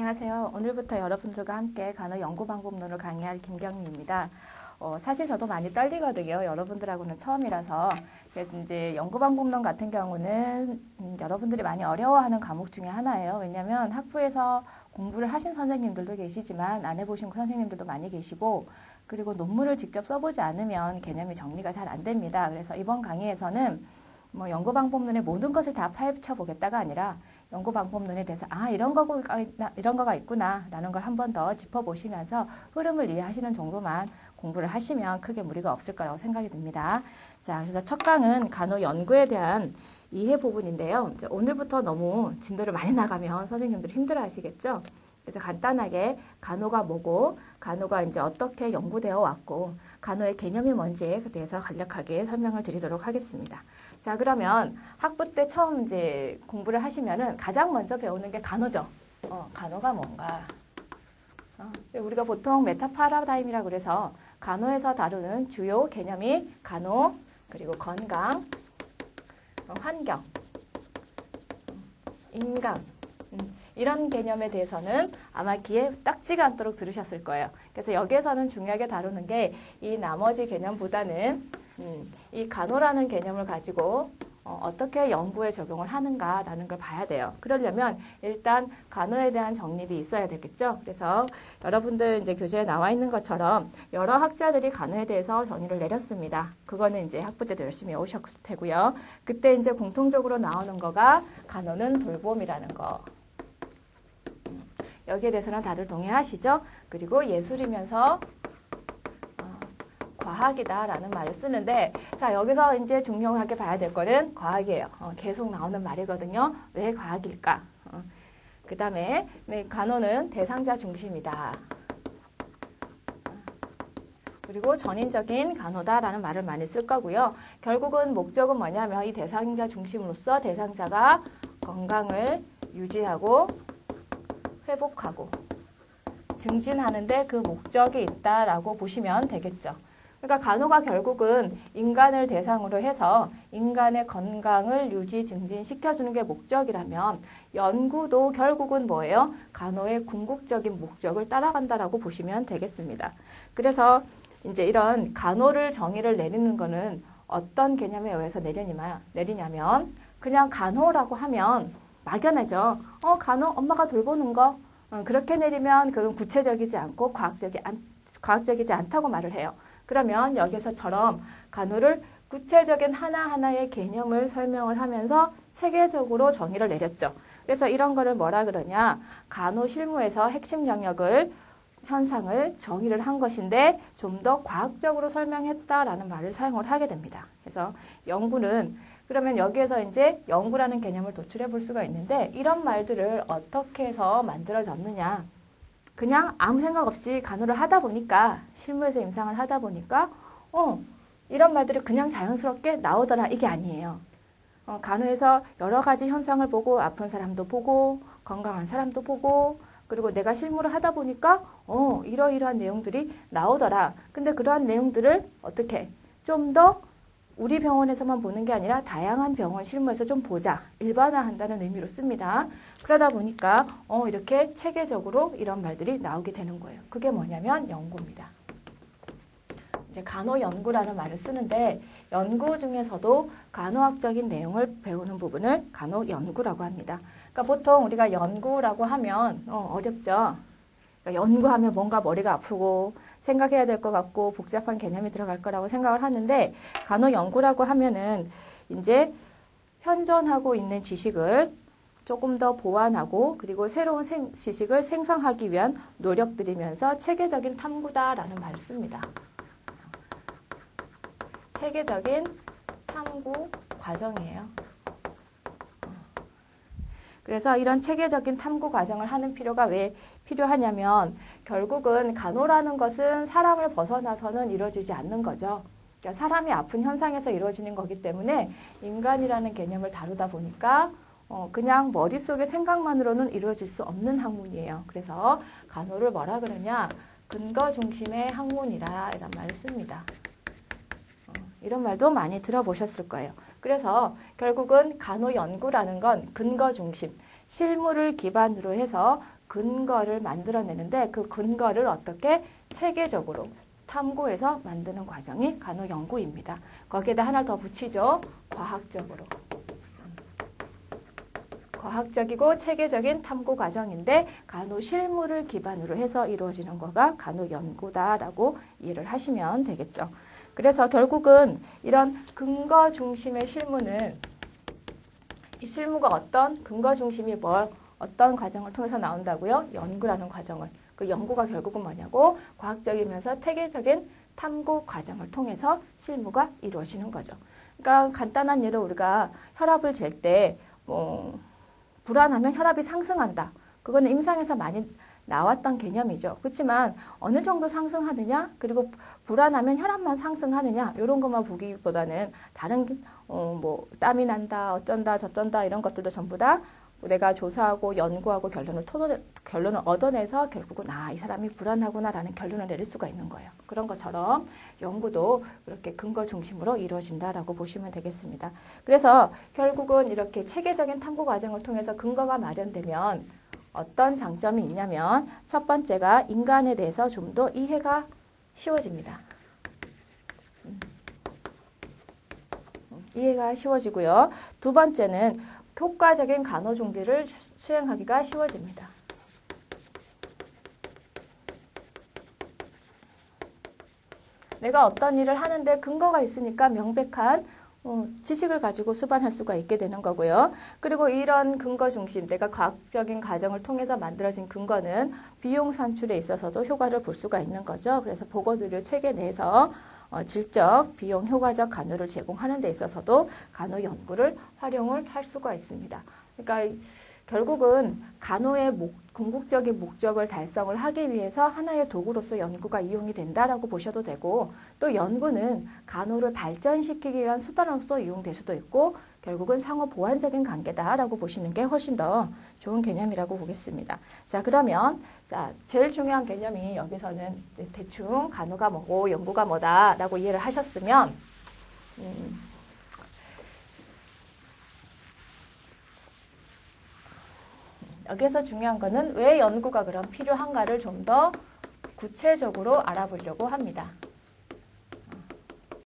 안녕하세요. 오늘부터 여러분들과 함께 간호 연구 방법론을 강의할 김경미입니다. 사실 저도 많이 떨리거든요. 여러분들하고는 처음이라서. 그래서 이제 연구 방법론 같은 경우는 여러분들이 많이 어려워하는 과목 중에 하나예요. 왜냐하면 학부에서 공부를 하신 선생님들도 계시지만 안 해보신 선생님들도 많이 계시고, 그리고 논문을 직접 써보지 않으면 개념이 정리가 잘 안 됩니다. 그래서 이번 강의에서는 연구 방법론의 모든 것을 다 파헤쳐 보겠다가 아니라 연구 방법론에 대해서 이런 거가 있구나 라는 걸 한 번 더 짚어보시면서 흐름을 이해하시는 정도만 공부를 하시면 크게 무리가 없을 거라고 생각이 듭니다. 자, 그래서 첫 강은 간호 연구에 대한 이해 부분인데요. 이제 오늘부터 너무 진도를 많이 나가면 선생님들 힘들어 하시겠죠? 그래서 간단하게 간호가 뭐고, 간호가 이제 어떻게 연구되어 왔고, 간호의 개념이 뭔지에 대해서 간략하게 설명을 드리도록 하겠습니다. 자, 그러면 학부 때 처음 이제 공부를 하시면은 가장 먼저 배우는 게 간호죠. 간호가 뭔가. 우리가 보통 메타 파라다임이라고 그래서 간호에서 다루는 주요 개념이 간호, 그리고 건강, 환경, 인간, 이런 개념에 대해서는 아마 귀에 딱지가 않도록 들으셨을 거예요. 그래서 여기에서는 중요하게 다루는 게 이 나머지 개념보다는 이 간호라는 개념을 가지고 어떻게 연구에 적용을 하는가라는 걸 봐야 돼요. 그러려면 일단 간호에 대한 정립이 있어야 되겠죠. 그래서 여러분들 이제 교재에 나와 있는 것처럼 여러 학자들이 간호에 대해서 정의를 내렸습니다. 그거는 이제 학부 때도 열심히 오셨을 테고요. 그때 이제 공통적으로 나오는 거가 간호는 돌봄이라는 거. 여기에 대해서는 다들 동의하시죠? 그리고 예술이면서 과학이다라는 말을 쓰는데, 자, 여기서 이제 중요하게 봐야 될 거는 과학이에요. 계속 나오는 말이거든요. 왜 과학일까? 그 다음에 간호는 대상자 중심이다. 그리고 전인적인 간호다라는 말을 많이 쓸 거고요. 결국은 목적은 뭐냐면 이 대상자 중심으로서 대상자가 건강을 유지하고 회복하고 증진하는데 그 목적이 있다라고 보시면 되겠죠. 그러니까 간호가 결국은 인간을 대상으로 해서 인간의 건강을 유지, 증진시켜주는 게 목적이라면 연구도 결국은 뭐예요? 간호의 궁극적인 목적을 따라간다라고 보시면 되겠습니다. 그래서 이제 이런 간호를 정의를 내리는 거는 어떤 개념에 의해서 내리냐면 그냥 간호라고 하면 막연하죠. 간호 엄마가 돌보는 거. 그렇게 내리면 그건 구체적이지 않고 과학적이지 않다고 말을 해요. 그러면 여기서처럼 간호를 구체적인 하나하나의 개념을 설명을 하면서 체계적으로 정의를 내렸죠. 그래서 이런 거를 뭐라 그러냐. 간호 실무에서 핵심 영역을 현상을 정의를 한 것인데 좀 더 과학적으로 설명했다라는 말을 사용을 하게 됩니다. 그래서 연구는 그러면 여기에서 이제 연구라는 개념을 도출해 볼 수가 있는데 이런 말들을 어떻게 해서 만들어졌느냐. 그냥 아무 생각 없이 간호를 하다 보니까 실무에서 임상을 하다 보니까 이런 말들이 그냥 자연스럽게 나오더라 이게 아니에요. 간호에서 여러 가지 현상을 보고 아픈 사람도 보고 건강한 사람도 보고 그리고 내가 실무를 하다 보니까 이러이러한 내용들이 나오더라. 근데 그러한 내용들을 어떻게 좀 더 우리 병원에서만 보는 게 아니라 다양한 병원 실무에서 좀 보자. 일반화한다는 의미로 씁니다. 그러다 보니까 이렇게 체계적으로 이런 말들이 나오게 되는 거예요. 그게 뭐냐면 연구입니다. 이제 간호 연구라는 말을 쓰는데 연구 중에서도 간호학적인 내용을 배우는 부분을 간호 연구라고 합니다. 그러니까 보통 우리가 연구라고 하면 어렵죠. 그러니까 연구하면 뭔가 머리가 아프고 생각해야 될 것 같고 복잡한 개념이 들어갈 거라고 생각을 하는데 간호 연구라고 하면은 이제 현존하고 있는 지식을 조금 더 보완하고 그리고 새로운 지식을 생성하기 위한 노력들이면서 체계적인 탐구다라는 말을 씁니다. 체계적인 탐구 과정이에요. 그래서 이런 체계적인 탐구 과정을 하는 필요가 왜 필요하냐면 결국은 간호라는 것은 사람을 벗어나서는 이루어지지 않는 거죠. 그러니까 사람이 아픈 현상에서 이루어지는 거기 때문에 인간이라는 개념을 다루다 보니까 그냥 머릿속의 생각만으로는 이루어질 수 없는 학문이에요. 그래서 간호를 뭐라 그러냐? 근거 중심의 학문이라 이런 말을 씁니다. 이런 말도 많이 들어보셨을 거예요. 그래서 결국은 간호 연구라는 건 근거 중심, 실무를 기반으로 해서 근거를 만들어내는데 그 근거를 어떻게 체계적으로 탐구해서 만드는 과정이 간호연구입니다. 거기에다 하나 더 붙이죠. 과학적으로. 과학적이고 체계적인 탐구 과정인데 간호실무를 기반으로 해서 이루어지는 거가 간호연구다라고 이해를 하시면 되겠죠. 그래서 결국은 이런 근거 중심의 실무는 이 실무가 어떤 근거 중심이 어떤 과정을 통해서 나온다고요? 연구라는 과정을. 그 연구가 결국은 뭐냐고? 과학적이면서 체계적인 탐구 과정을 통해서 실무가 이루어지는 거죠. 그러니까 간단한 예로 우리가 혈압을 잴 때 불안하면 혈압이 상승한다. 그거는 임상에서 많이 나왔던 개념이죠. 그렇지만 어느 정도 상승하느냐, 그리고 불안하면 혈압만 상승하느냐, 이런 것만 보기보다는 다른 땀이 난다, 어쩐다, 저쩐다 이런 것들도 전부 다 내가 조사하고 연구하고 결론을 얻어내서 결국은 이 사람이 불안하구나라는 결론을 내릴 수가 있는 거예요. 그런 것처럼 연구도 그렇게 근거 중심으로 이루어진다라고 보시면 되겠습니다. 그래서 결국은 이렇게 체계적인 탐구 과정을 통해서 근거가 마련되면 어떤 장점이 있냐면 첫 번째가 인간에 대해서 좀 더 이해가 쉬워집니다. 이해가 쉬워지고요. 두 번째는 효과적인 간호 준비를 수행하기가 쉬워집니다. 내가 어떤 일을 하는데 근거가 있으니까 명백한 지식을 가지고 수반할 수가 있게 되는 거고요. 그리고 이런 근거 중심, 내가 과학적인 과정을 통해서 만들어진 근거는 비용 산출에 있어서도 효과를 볼 수가 있는 거죠. 그래서 보건의료 체계 내에서 질적, 비용 효과적 간호를 제공하는 데 있어서도 간호 연구를 활용을 할 수가 있습니다. 그러니까 결국은 간호의 궁극적인 목적을 달성을 하기 위해서 하나의 도구로서 연구가 이용이 된다라고 보셔도 되고, 또 연구는 간호를 발전시키기 위한 수단으로서 이용될 수도 있고 결국은 상호 보완적인 관계다라고 보시는 게 훨씬 더 좋은 개념이라고 보겠습니다. 자, 그러면 제일 중요한 개념이 여기서는 대충 간호가 뭐고 연구가 뭐다라고 이해를 하셨으면 여기서 중요한 거는 왜 연구가 그럼 필요한가를 좀 더 구체적으로 알아보려고 합니다.